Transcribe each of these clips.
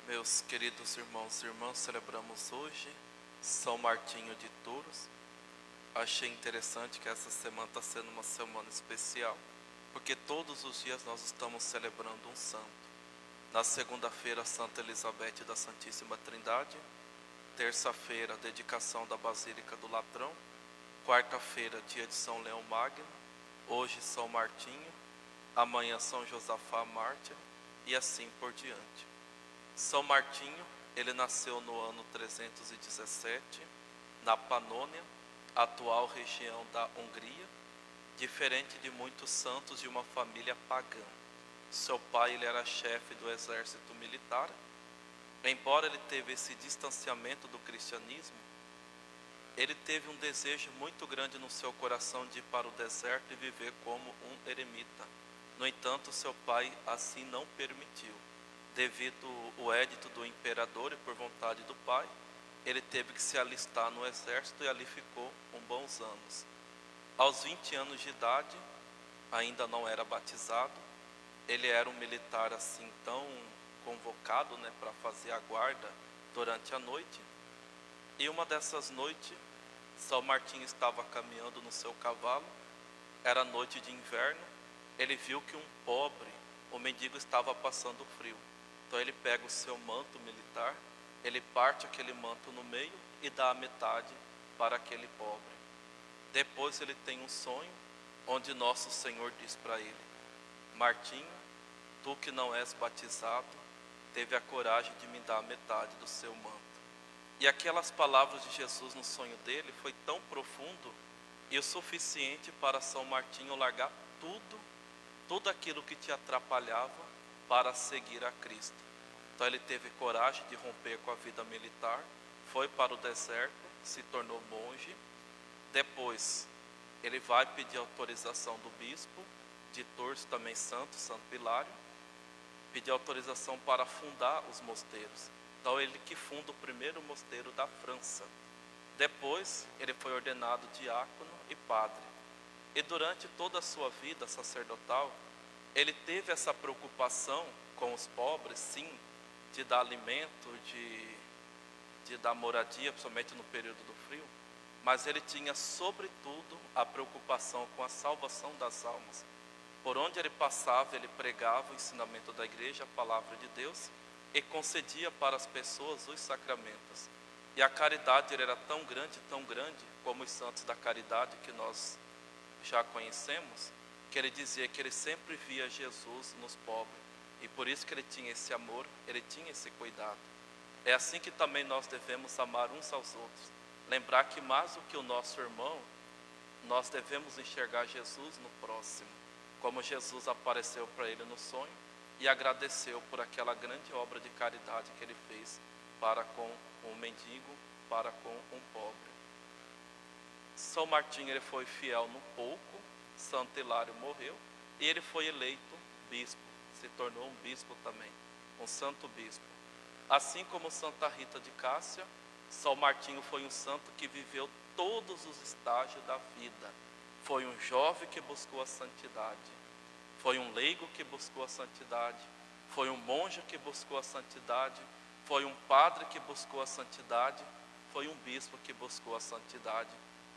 Meus queridos irmãos e irmãs, celebramos hoje São Martinho de Tours. Achei interessante que essa semana está sendo uma semana especial, porque todos os dias nós estamos celebrando um santo. Na segunda-feira, Santa Elizabeth da Santíssima Trindade. Terça-feira, dedicação da Basílica do Latrão. Quarta-feira, dia de São Leão Magno. Hoje, São Martinho. Amanhã, São Josafá Mártir. E assim por diante. São Martinho, ele nasceu no ano 317, na Panônia, atual região da Hungria, diferente de muitos santos de uma família pagã. Seu pai ele era chefe do exército militar. Embora ele teve esse distanciamento do cristianismo, ele teve um desejo muito grande no seu coração de ir para o deserto e viver como um eremita. No entanto, seu pai assim não permitiu. Devido ao edito do imperador e por vontade do pai, ele teve que se alistar no exército e ali ficou por bons anos. Aos 20 anos de idade, ainda não era batizado, ele era um militar assim tão convocado, para fazer a guarda durante a noite. E uma dessas noites, São Martinho estava caminhando no seu cavalo, era noite de inverno, ele viu que um mendigo estava passando frio. Então ele pega o seu manto militar, ele parte aquele manto no meio e dá a metade para aquele pobre. Depois ele tem um sonho, onde Nosso Senhor diz para ele: Martinho, tu que não és batizado, teve a coragem de me dar a metade do seu manto. E aquelas palavras de Jesus no sonho dele foi tão profundo e o suficiente para São Martinho largar tudo aquilo que te atrapalhava para seguir a Cristo. Então ele teve coragem de romper com a vida militar, foi para o deserto, se tornou monge. Depois ele vai pedir autorização do bispo de Tours, também santo, Santo Pilário, pedir autorização para fundar os mosteiros. Então ele que funda o primeiro mosteiro da França. Depois ele foi ordenado diácono e padre. E durante toda a sua vida sacerdotal, ele teve essa preocupação com os pobres, sim, de dar alimento, de dar moradia, principalmente no período do frio, mas ele tinha sobretudo a preocupação com a salvação das almas. Por onde ele passava, ele pregava o ensinamento da igreja, a palavra de Deus, e concedia para as pessoas os sacramentos. E a caridade ele era tão grande, como os santos da caridade que nós já conhecemos, que ele dizia que ele sempre via Jesus nos pobres, e por isso que ele tinha esse amor, ele tinha esse cuidado. É assim que também nós devemos amar uns aos outros, lembrar que mais do que o nosso irmão, nós devemos enxergar Jesus no próximo, como Jesus apareceu para ele no sonho e agradeceu por aquela grande obra de caridade que ele fez para com um mendigo, para com um pobre. São Martinho ele foi fiel no pouco, Santo Hilário morreu e ele foi eleito bispo, se tornou um bispo também, um santo bispo. Assim como Santa Rita de Cássia, São Martinho foi um santo que viveu todos os estágios da vida. Foi um jovem que buscou a santidade, foi um leigo que buscou a santidade, foi um monge que buscou a santidade, foi um padre que buscou a santidade, foi um bispo que buscou a santidade,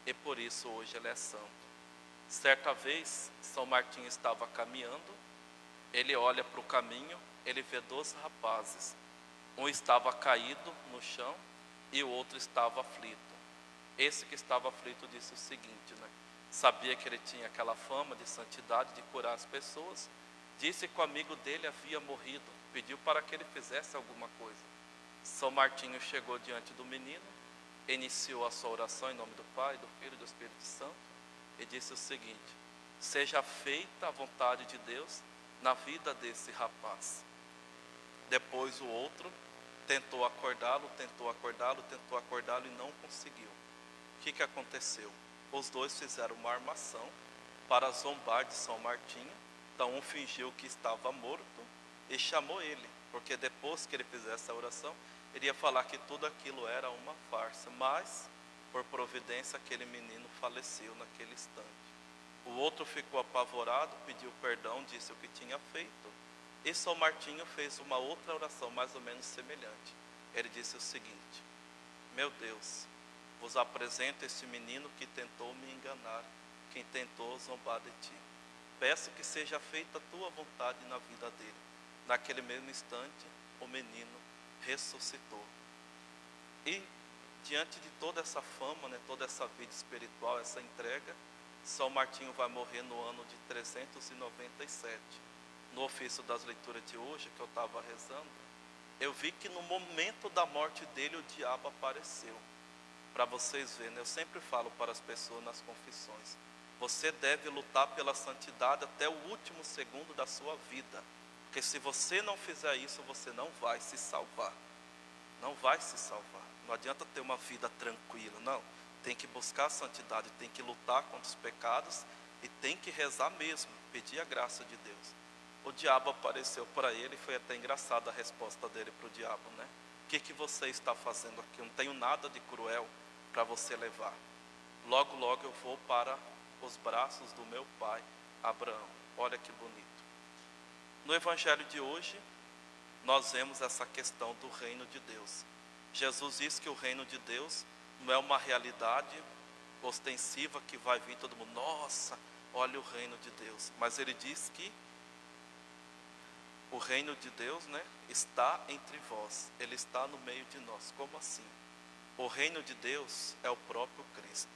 e por isso hoje ele é santo. Certa vez, São Martinho estava caminhando, ele olha para o caminho, ele vê 2 rapazes. Um estava caído no chão e o outro estava aflito. Esse que estava aflito disse o seguinte, sabia que ele tinha aquela fama de santidade, de curar as pessoas. Disse que o amigo dele havia morrido, pediu para que ele fizesse alguma coisa. São Martinho chegou diante do menino, iniciou a sua oração em nome do Pai, do Filho e do Espírito Santo, e disse o seguinte: seja feita a vontade de Deus na vida desse rapaz. Depois o outro tentou acordá-lo e não conseguiu. O que aconteceu? Os dois fizeram uma armação para zombar de São Martinho. Então um fingiu que estava morto e chamou ele, porque depois que ele fizesse a oração, ele ia falar que tudo aquilo era uma farsa, mas por providência aquele menino faleceu naquele instante. O outro ficou apavorado, pediu perdão, disse o que tinha feito, E São Martinho fez uma outra oração mais ou menos semelhante. Ele disse o seguinte: meu Deus, vos apresento esse menino que tentou me enganar, que tentou zombar de ti. Peço que seja feita a tua vontade na vida dele. Naquele mesmo instante, o menino ressuscitou. E diante de toda essa fama, né, toda essa vida espiritual, essa entrega, São Martinho vai morrer no ano de 397. No ofício das leituras de hoje, que eu estava rezando, eu vi que no momento da morte dele o diabo apareceu. Para vocês verem, eu sempre falo para as pessoas nas confissões: você deve lutar pela santidade até o último segundo da sua vida, porque se você não fizer isso, você não vai se salvar. Não vai se salvar. Não adianta ter uma vida tranquila, não. Tem que buscar a santidade, tem que lutar contra os pecados e tem que rezar mesmo, pedir a graça de Deus. O diabo apareceu para ele e foi até engraçada a resposta dele para o diabo, né? O que você está fazendo aqui? Eu não tenho nada de cruel para você levar. Logo, logo eu vou para os braços do meu pai, Abraão. Olha que bonito. No evangelho de hoje, nós vemos essa questão do reino de Deus. Jesus diz que o reino de Deus não é uma realidade ostensiva que vai vir todo mundo, nossa, olha o reino de Deus. Mas ele diz que o reino de Deus, né, está entre vós, ele está no meio de nós. Como assim? O reino de Deus é o próprio Cristo.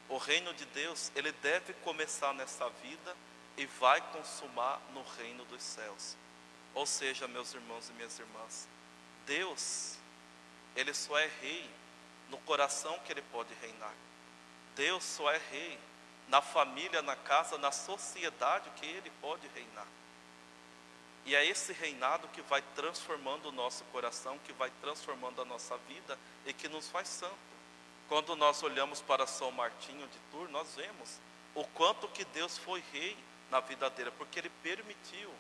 O reino de Deus, ele deve começar nessa vida e vai consumar no reino dos céus. Ou seja, meus irmãos e minhas irmãs, Deus, ele só é rei no coração que ele pode reinar. Deus só é rei na família, na casa, na sociedade que ele pode reinar. E é esse reinado que vai transformando o nosso coração, que vai transformando a nossa vida e que nos faz santo. Quando nós olhamos para São Martinho de Tours, nós vemos o quanto que Deus foi rei na vida dele, porque ele permitiu.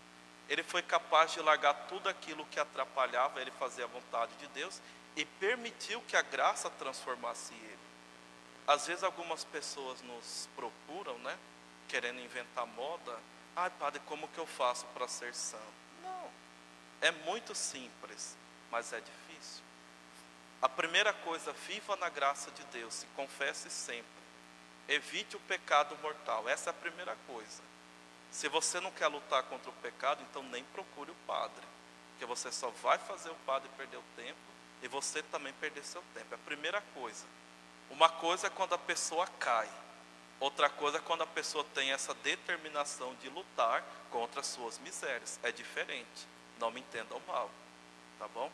Ele foi capaz de largar tudo aquilo que atrapalhava ele fazer a vontade de Deus e permitiu que a graça transformasse ele. Às vezes algumas pessoas nos procuram, né, querendo inventar moda. Ai, padre, como que eu faço para ser santo? Não, é muito simples, mas é difícil. A primeira coisa, viva na graça de Deus, se confesse sempre. Evite o pecado mortal, essa é a primeira coisa. Se você não quer lutar contra o pecado, então nem procure o padre, porque você só vai fazer o padre perder o tempo e você também perder seu tempo. É a primeira coisa. Uma coisa é quando a pessoa cai, outra coisa é quando a pessoa tem essa determinação de lutar contra as suas misérias. É diferente, não me entendam mal, tá bom?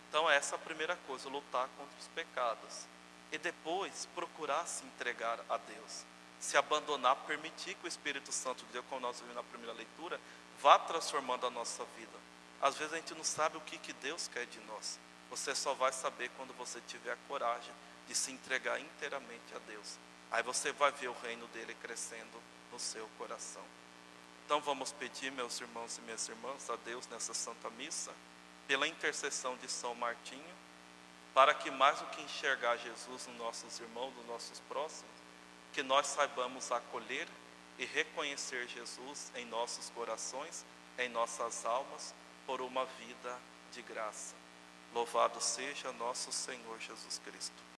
Então essa é a primeira coisa, lutar contra os pecados. E depois procurar se entregar a Deus, se abandonar, permitir que o Espírito Santo de Deus, como nós vimos na primeira leitura, vá transformando a nossa vida. Às vezes a gente não sabe o que Deus quer de nós. Você só vai saber quando você tiver a coragem de se entregar inteiramente a Deus. Aí você vai ver o reino dele crescendo no seu coração. Então vamos pedir, meus irmãos e minhas irmãs, a Deus nessa Santa Missa, pela intercessão de São Martinho, para que mais do que enxergar Jesus nos nossos irmãos, nos nossos próximos, que nós saibamos acolher e reconhecer Jesus em nossos corações, em nossas almas, por uma vida de graça. Louvado seja nosso Senhor Jesus Cristo.